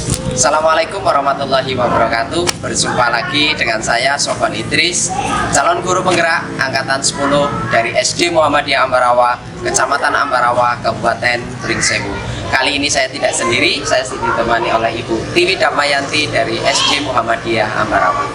Assalamualaikum warahmatullahi wabarakatuh. Berjumpa lagi dengan saya Sofwan Idris, calon guru penggerak angkatan 10 dari SD Muhammadiyah Ambarawa, Kecamatan Ambarawa, Kabupaten Pringsewu. Kali ini saya tidak sendiri, saya ditemani oleh Ibu Tiwi Damayanti dari SD Muhammadiyah Ambarawa.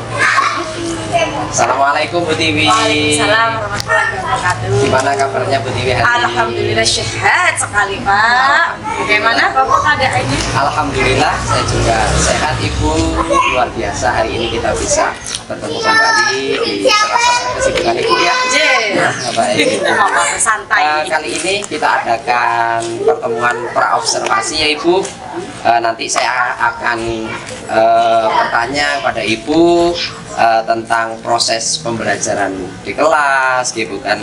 Assalamualaikum Bu Tiwi. Waalaikumsalam warahmatullahi wabarakatuh. Gimana kabarnya Bu Tiwi hari ini? Alhamdulillah sehat sekali Pak. Bagaimana Bapak keadaannya? Alhamdulillah saya juga sehat Ibu. Luar biasa, hari ini kita bisa bertemu kembali di sela-sela kesibukan Ibu ya. Baik. Santai. Kali ini kita adakan pertemuan praobservasi ya Ibu. Nanti saya akan bertanya pada Ibu tentang proses pembelajaran di kelas gitu kan.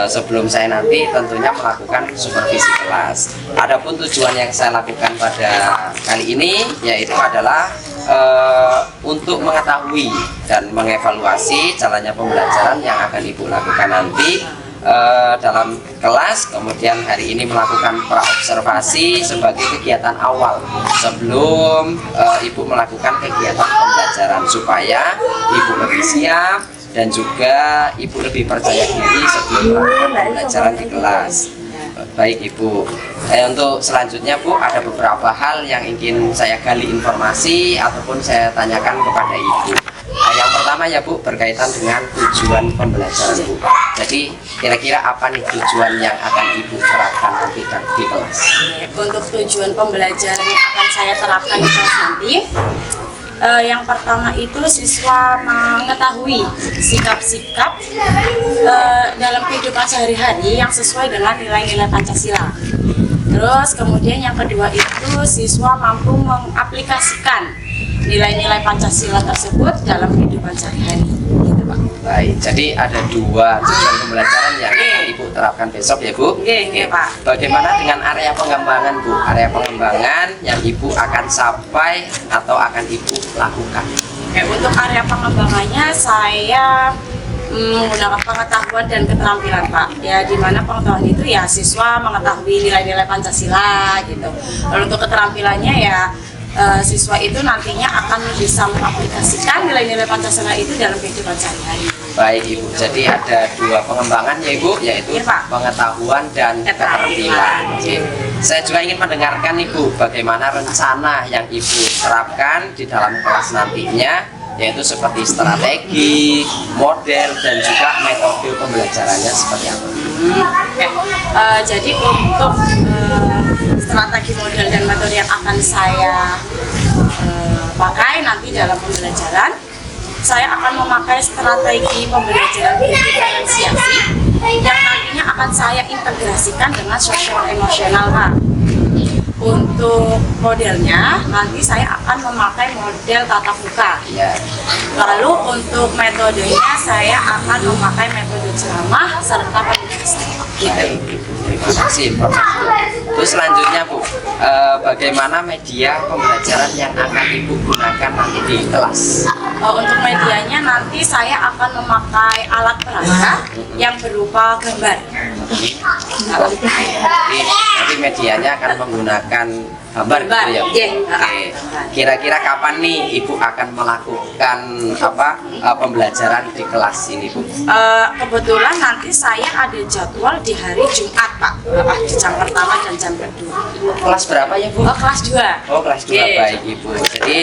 Sebelum saya nanti tentunya melakukan supervisi kelas. Adapun tujuan yang saya lakukan pada kali ini yaitu adalah untuk mengetahui dan mengevaluasi jalannya pembelajaran yang akan Ibu lakukan nanti dalam kelas. Kemudian hari ini melakukan praobservasi sebagai kegiatan awal sebelum Ibu melakukan kegiatan pembelajaran supaya Ibu lebih siap dan juga Ibu lebih percaya diri sebelum melakukan pembelajaran di kelas. Baik Ibu, untuk selanjutnya Bu, ada beberapa hal yang ingin saya gali informasi ataupun saya tanyakan kepada Ibu. Yang pertama ya Bu, berkaitan dengan tujuan pembelajaran Bu. Jadi kira-kira apa nih tujuan yang akan Ibu terapkan nanti di kelas? Untuk tujuan pembelajaran yang akan saya terapkan di kelas nanti, yang pertama itu siswa mengetahui sikap-sikap dalam kehidupan sehari-hari yang sesuai dengan nilai-nilai Pancasila. Terus kemudian yang kedua itu siswa mampu mengaplikasikan nilai-nilai Pancasila tersebut dalam kehidupan sehari-hari. Gitu, Pak. Baik, jadi ada dua tujuan pembelajaran yang akan Ibu terapkan besok ya Bu. Oke, Pak. Bagaimana dengan area pengembangan Bu? Area pengembangan yang Ibu akan capai atau akan Ibu lakukan? Untuk area pengembangannya saya menggunakan pengetahuan dan keterampilan Pak. Ya, di mana pengetahuan itu ya siswa mengetahui nilai-nilai Pancasila gitu. Lalu untuk keterampilannya ya siswa itu nantinya akan bisa mengaplikasikan nilai-nilai Pancasila itu dalam kehidupan sehari-hari. Baik Ibu, jadi ada dua pengembangan ya Ibu, yaitu Ya, Pak. pengetahuan dan keterampilan. Oke. Saya juga ingin mendengarkan Ibu bagaimana rencana yang Ibu terapkan di dalam kelas nantinya, yaitu seperti strategi, model, dan juga metode pembelajarannya seperti apa. Jadi untuk strategi, model, dan metode yang akan saya pakai nanti dalam pembelajaran, saya akan memakai strategi pembelajaran diferensiasi yang nantinya akan saya integrasikan dengan sosial emosional Pak. Untuk modelnya nanti saya akan memakai model tatap muka. Ya. Lalu untuk metodenya saya akan memakai metode ceramah serta penulisan. Baik, terima kasih informasinya. Terus selanjutnya Bu, bagaimana media pembelajaran yang akan Ibu gunakan nanti di kelas? Untuk medianya nanti saya akan memakai alat peraga yang berupa gambar. Nanti medianya akan menggunakan gambar gitu ya Bu? Oke. Kira-kira kapan nih Ibu akan melakukan pembelajaran di kelas ini Bu? Kebetulan nanti saya ada jadwal di hari Jumat Pak, di jam pertama dan jam kedua. Kelas berapa ya Bu? Kelas 2. Oh, kelas 2. Baik Ibu. Jadi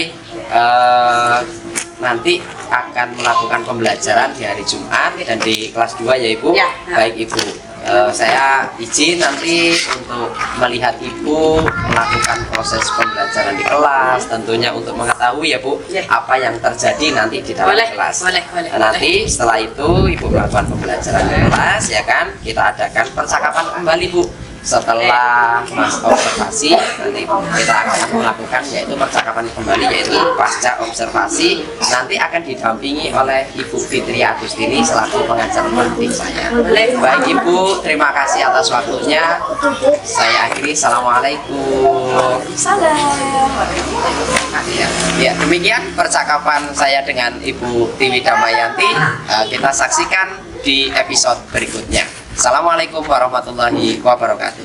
nanti akan melakukan pembelajaran di hari Jumat dan di kelas 2 ya Ibu? Ya. Baik Ibu. Saya izin nanti untuk melihat Ibu melakukan proses pembelajaran di kelas, tentunya untuk mengetahui ya Bu, Ya. apa yang terjadi nanti di dalam kelas. Boleh. Nanti setelah itu Ibu melakukan pembelajaran di kelas ya kan, kita adakan percakapan kembali Bu. Setelah Mas observasi, nanti kita akan melakukan yaitu percakapan kembali, yaitu pasca observasi nanti akan didampingi oleh Ibu Fitri Agustini selaku pengajar pendamping saya. Baik Ibu, terima kasih atas waktunya. Saya akhiri. Assalamualaikum. Ya, demikian percakapan saya dengan Ibu Tiwi Damayanti. Kita saksikan di episode berikutnya. Assalamualaikum warahmatullahi wabarakatuh.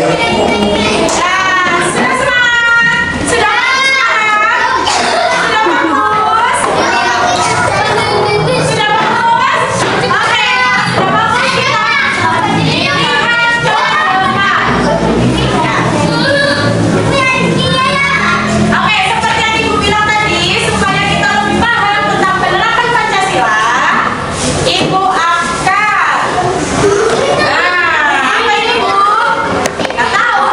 Sudah semangat? Sudah semangat? Sudah bagus? Sudah bagus? Oke, sudah bagus kita. Lihat coba. Oke, seperti yang Ibu bilang tadi, supaya kita lebih paham tentang penerapan Pancasila, Ibu akan apa ini Bu? Nggak tahu.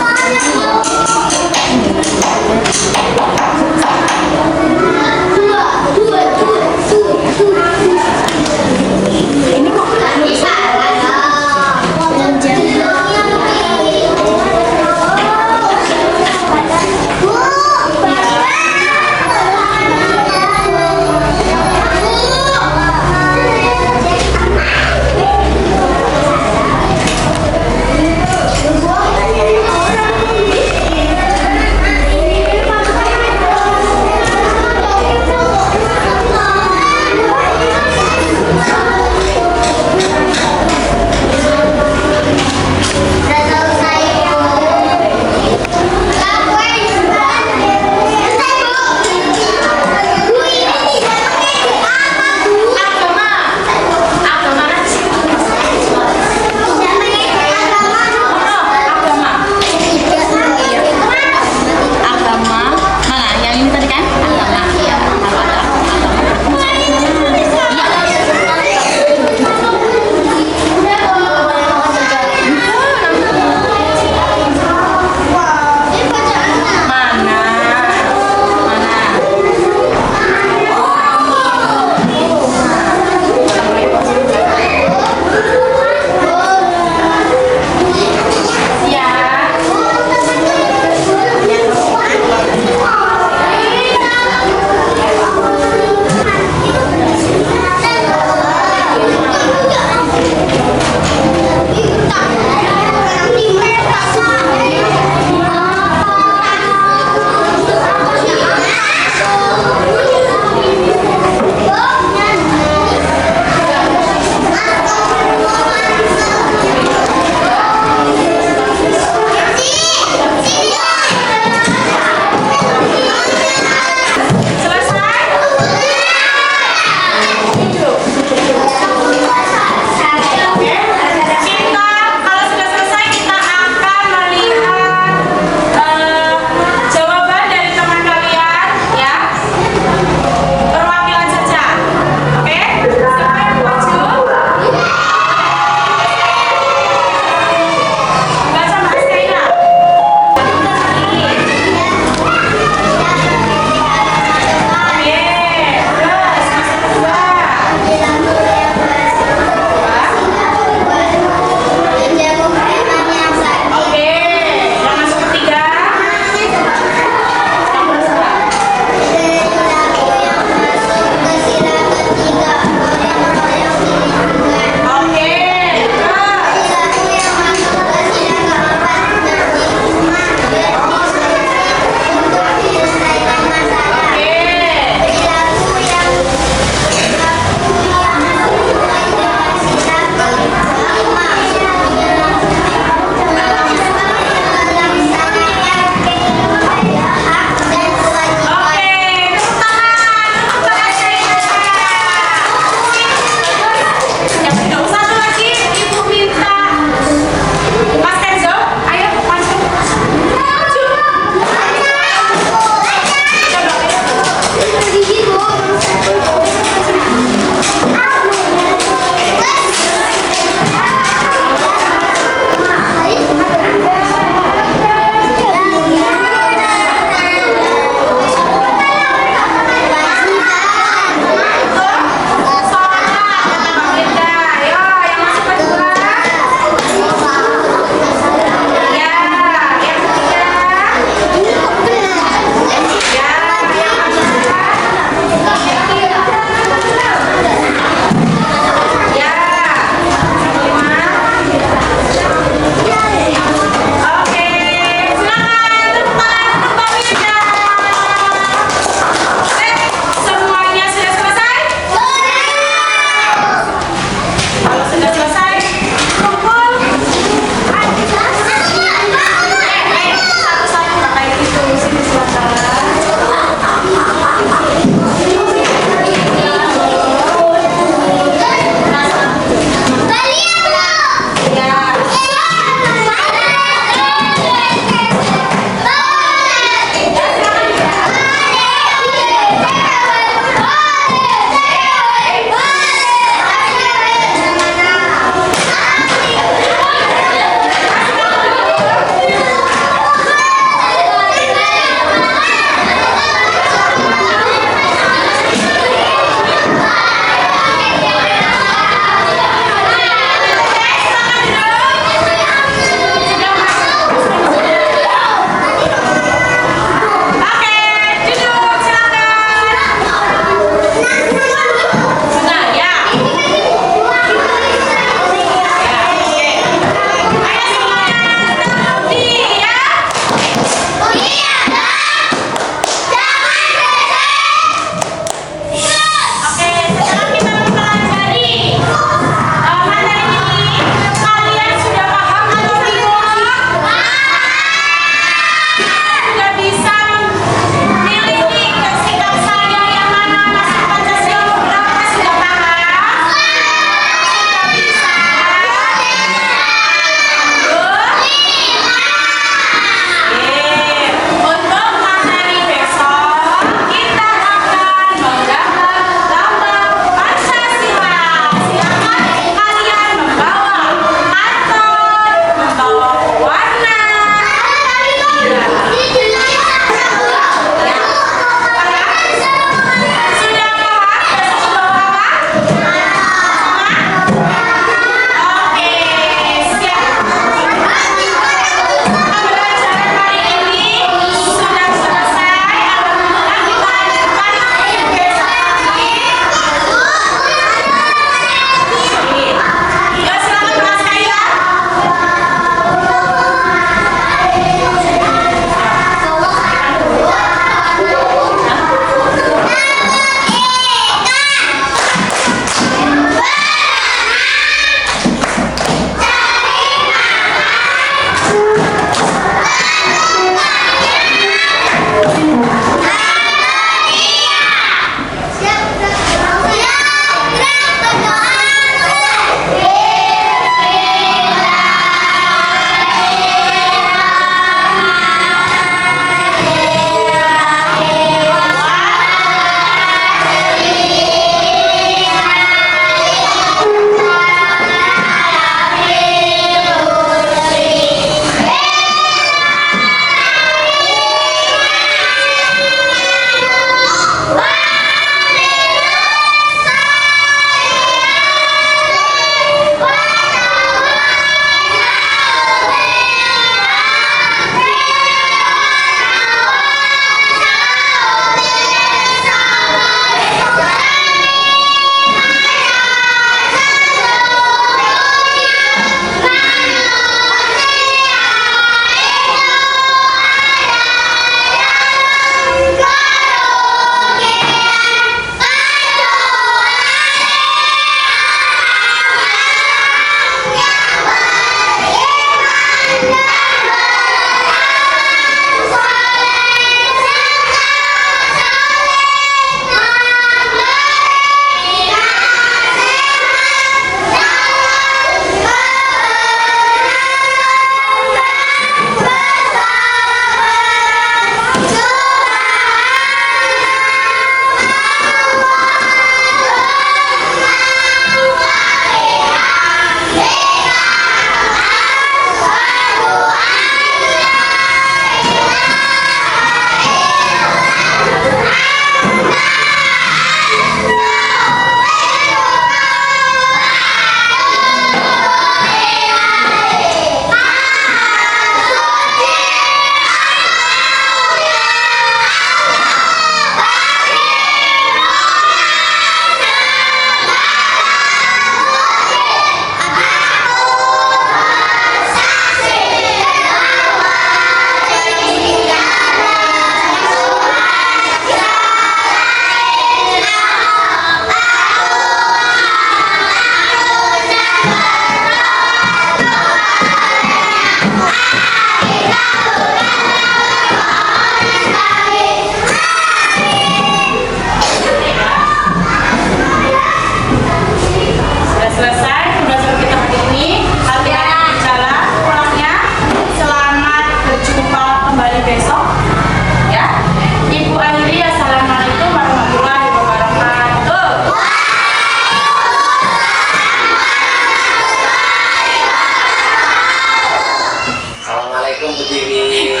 Assalamualaikum Bu Tiwi.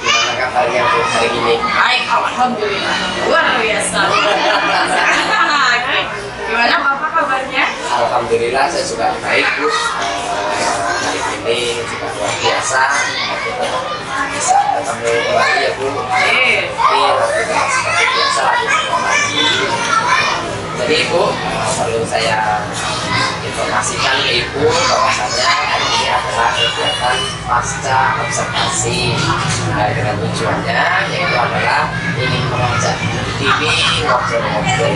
Gimana kabarnya Bu hari ini? Baik, alhamdulillah. Luar biasa. Gimana Bapak kabarnya? Alhamdulillah saya juga baik Bu. Hari ini juga luar biasa. Bisa ketemu kembali ya Bu. Tapi alhamdulillah seperti biasa lagi sekolah. Jadi Ibu, perlu saya informasikan ke Ibu bahwasanya hari ini adalah kegiatan pasca observasi dengan tujuannya yaitu adalah ingin mengajak TV ngobrol-ngobrol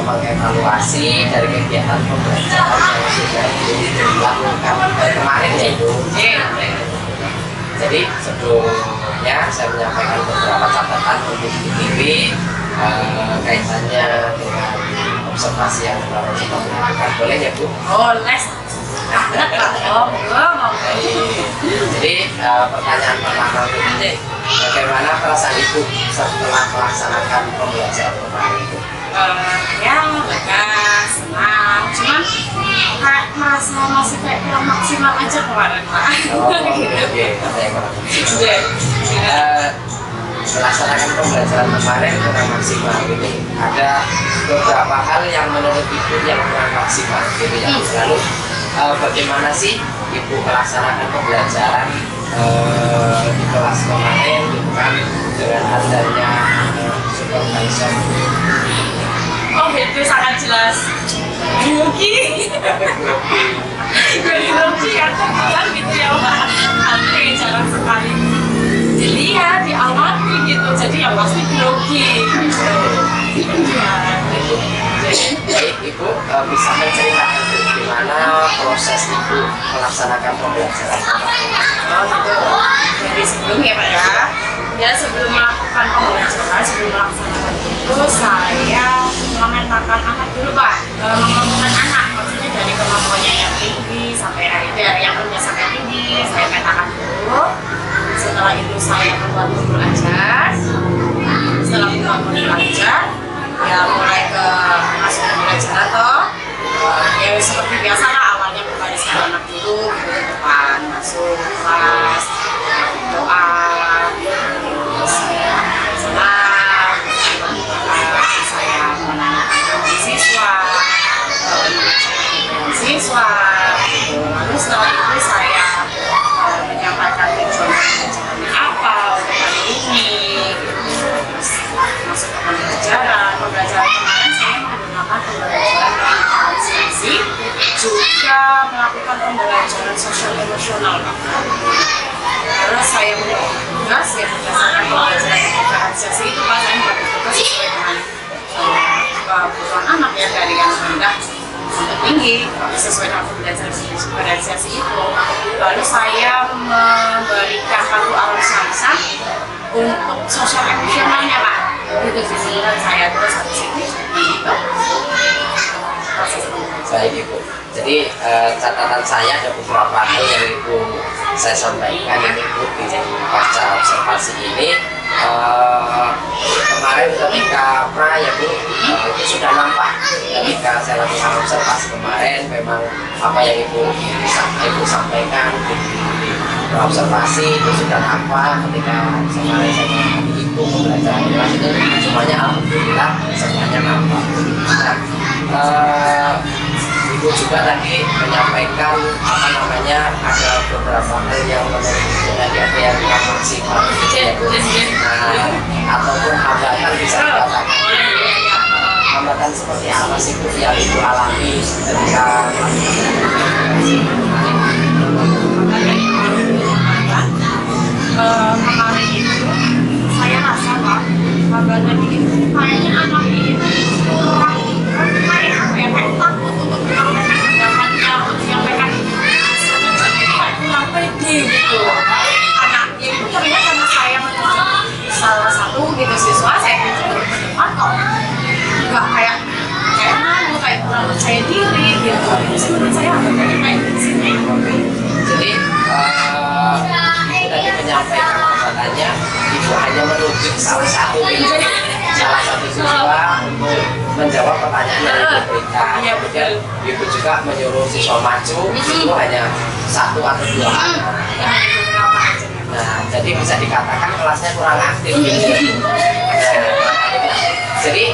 mengevaluasi dari kegiatan pembelajaran yang sudah dilakukan kemarin ya Ibu. Jadi sebelumnya saya menyampaikan beberapa catatan untuk TV kaitannya dengan observasi yang telah kita lakukan. Boleh ya Bu? Boleh. Jadi pertanyaan pertama Bu, bagaimana perasaan Ibu setelah melaksanakan pembelajaran kemarin Bu? Ya lega, senang, cuman kayak merasa masih kayak kurang maksimal aja kemarin Pak. Oh, oke, ada yang kurang maksimal. Melaksanakan pembelajaran kemarin kurang maksimal ini ada beberapa hal yang menurut Ibu yang kurang maksimal gitu ya. Lalu bagaimana sih Ibu melaksanakan pembelajaran di kelas kemarin gitu kan dengan adanya supervisor? Oh itu sangat jelas. Grogi kan gitu ya Pak. Antri jarang sekali dilihat, diawati gitu. Jadi yang pasti grogi. Jadi Ibu bisa menceritakan bagaimana proses Ibu melaksanakan pembelajaran kemarin? Oh gitu. Jadi sebelumnya Pak ya sebelum melakukan pembelajaran, sebelum melaksanakan itu saya memetakan anak dulu Pak. Mengumpulkan anak, maksudnya dari kemampuannya yang tinggi sampai dari yang rendah sampai tinggi, saya petakan dulu. Setelah itu saya membuat modul ajar. Setelah membuat modul ajar, ya mulai ke masuk ke pembelajaran toh. Ya seperti biasa lah, awalnya membariskan anak dulu gitu di depan, masuk kelas, doa, terus salam, saya menanyakan siswa, gitu. Lalu setelah itu saya menyampaikan tujuan pembelajarannya apa untuk hari ini, gitu. Terus masuk ke pembelajaran kemarin saya menggunakan pembelajaran transisi, juga melakukan pembelajaran sosial emosional. Terus saya mendapat tugas yang berdasarkan pembelajaran diferensiasi itu Pak, saya mendapat tugas sesuai dengan kebutuhan anak ya, dari yang rendah sampai tinggi sesuai dengan pembelajaran diferensiasi itu. Lalu saya memberikan kartu alam samsat untuk sosial emosionalnya Pak. Itu kesimpulan saya terus habis itu gitu. Baik Ibu. Jadi catatan saya ada beberapa hal yang Ibu saya sampaikan ini Ibu di pasca observasi ini. Kemarin ketika ya Bu itu sudah nampak ketika saya lakukan observasi kemarin memang apa yang Ibu sampaikan di observasi itu sudah nampak ketika kemarin saya menghadapi Ibu pembelajaran kelas itu semuanya alhamdulillah semuanya nampak. Nah, Ibu juga tadi menyampaikan ada beberapa hal yang menurut Ibu tadi ada yang kurang maksimal ataupun hambatan bisa dikatakan hambatan seperti apa sih Bu yang Ibu alami ketika kemarin itu saya rasa Pak, hambatan itu kayaknya anak itu kurang kayak apa ya, kayak takut untuk menyampaikan pendapatnya, untuk menyampaikan hasilnya, jadi kayak kurang pede gitu. Anaknya itu ternyata karena saya menunjuk salah satu gitu siswa, saya tunjuk ke depan kok nggak kayak malu, kayak kurang percaya diri gitu. Sebenarnya saya hambatan kayak di sini. Jadi Ibu tadi menyampaikan katanya Ibu hanya menunjuk salah satu siswa untuk menjawab pertanyaan yang Ibu berikan. Iya, Kemudian betul. Ibu juga menyuruh siswa maju, itu hanya 1 atau 2 anak. Nah, jadi bisa dikatakan kelasnya kurang aktif. Jadi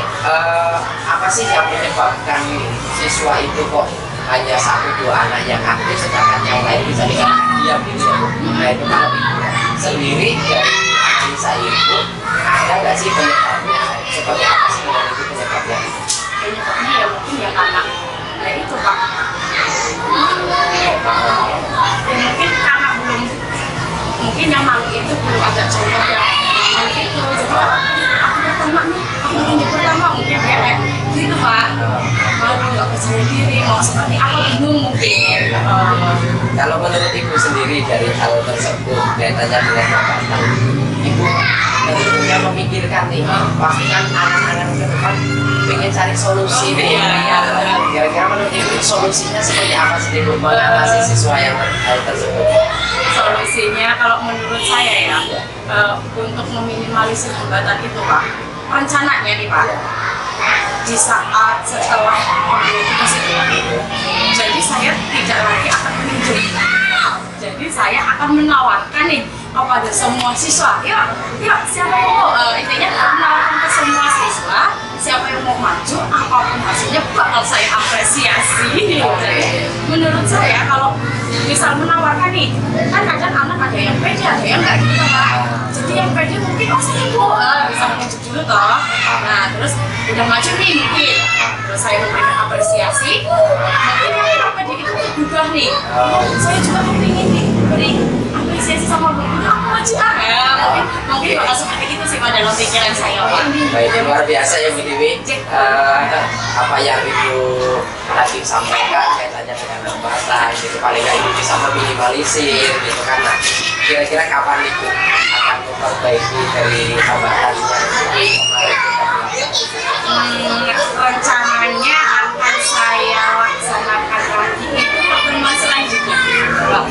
apa sih yang menyebabkan siswa itu kok hanya 1-2 anak yang aktif, sedangkan yang lain bisa dikatakan diam gitu ya Bu? Nah itu kalau Ibu sendiri dari analisa Ibu, ada nggak sih penyebabnya? Seperti apa sih menurut Ibu penyebabnya? Penyebabnya ya mungkin ya karena ya itu Pak. Mungkin karena belum, mungkin yang malu itu belum ada contoh yang malu itu. Jadi aku pertama nih, aku tunjuk pertama mungkin ya kayak gitu Pak. Malu nggak percaya diri, mau seperti apa bingung mungkin. Kalau menurut Ibu sendiri dari hal tersebut kaitannya dengan hambatan, Ibu tentunya memikirkan nih, pasti kan anak-anak ke depan pengen cari solusi nih. Kira-kira menurut Ibu solusinya seperti apa sih Ibu mengatasi siswa yang hal tersebut? Solusinya kalau menurut saya ya, untuk meminimalisir hambatan itu Pak, rencananya nih Pak, di saat setelah pembelajaran itu, jadi saya tidak lagi akan menunjuk, jadi saya akan menawarkan nih kepada semua siswa, yuk siapa yang mau, intinya menawarkan ke semua siswa, siapa yang mau maju, apapun hasilnya bakal saya apresiasi. Jadi menurut saya kalau misal menawarkan nih, kan kadang anak ada yang pede, ada yang enggak gitu Pak. Jadi yang pede mungkin saya mau bisa maju dulu toh. Nah terus udah maju nih mungkin, terus saya memberikan apresiasi, mungkin yang pede itu berubah nih. Saya juga ingin diberi apresiasi sama Bu Guru, aku maju mungkin bakal seperti itu sih Pak dalam pikiran saya Pak. Baik, luar biasa ya Bu Dewi. Apa yang Ibu tadi sampaikan kaitannya dengan hambatan, gitu paling nggak Ibu bisa meminimalisir gitu kan. Nah, kira-kira kapan Ibu akan memperbaiki dari hambatannya? Rencananya akan saya laksanakan lagi itu pertemuan selanjutnya Pak.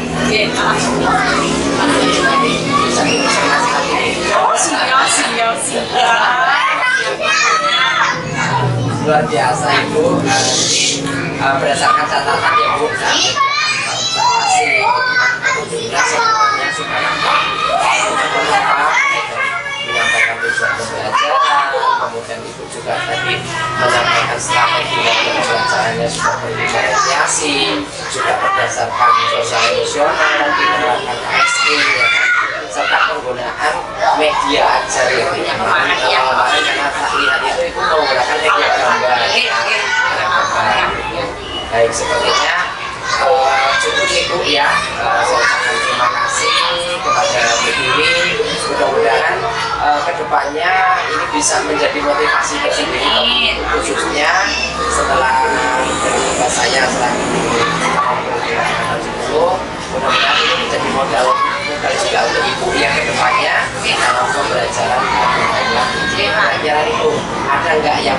Siap. Luar biasa Ibu. Berdasarkan catatan ya Bu, observasi semuanya sudah nampak menyampaikan tujuan pembelajaran, kemudian Ibu juga tadi menyampaikan strategi pembelajarannya sudah memberikan apresiasi, juga berdasarkan sosial emosional dan menerapkan KSE ya kan, serta penggunaan media ajar ya kemarin karena tak lihat itu menggunakan media gambar. Baik, sepertinya cukup Ibu ya. Saya ucapkan terima kasih kepada Bu Dewi. Mudah-mudahan kedepannya ini bisa menjadi motivasi tersendiri, khususnya setelah tugas saya selanjutnya. Mudah-mudahan ini menjadi modal juga untuk Ibu yang kedepannya dalam pembelajaran. Kira-kira Ibu ada nggak yang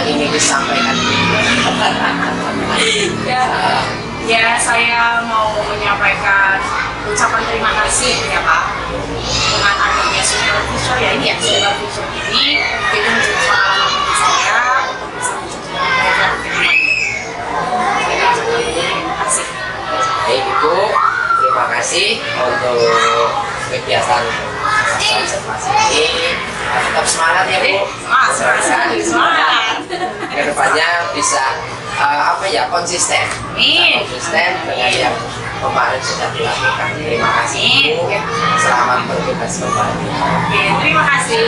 ingin disampaikan? Ya, saya mau menyampaikan ucapan terima kasih ya Pak dengan adanya supervisor ya ini ya supervisor ini itu menjadi pengalaman bagi saya untuk bisa menjadi terima kasih. Baik Ibu, terima kasih untuk kegiatan observasi ini. Tetap semangat ya Bu. Semangat. Kedepannya bisa konsisten dengan yang kemarin sudah dilakukan. Terima kasih Bu. Selamat bertugas kembali. Terima kasih.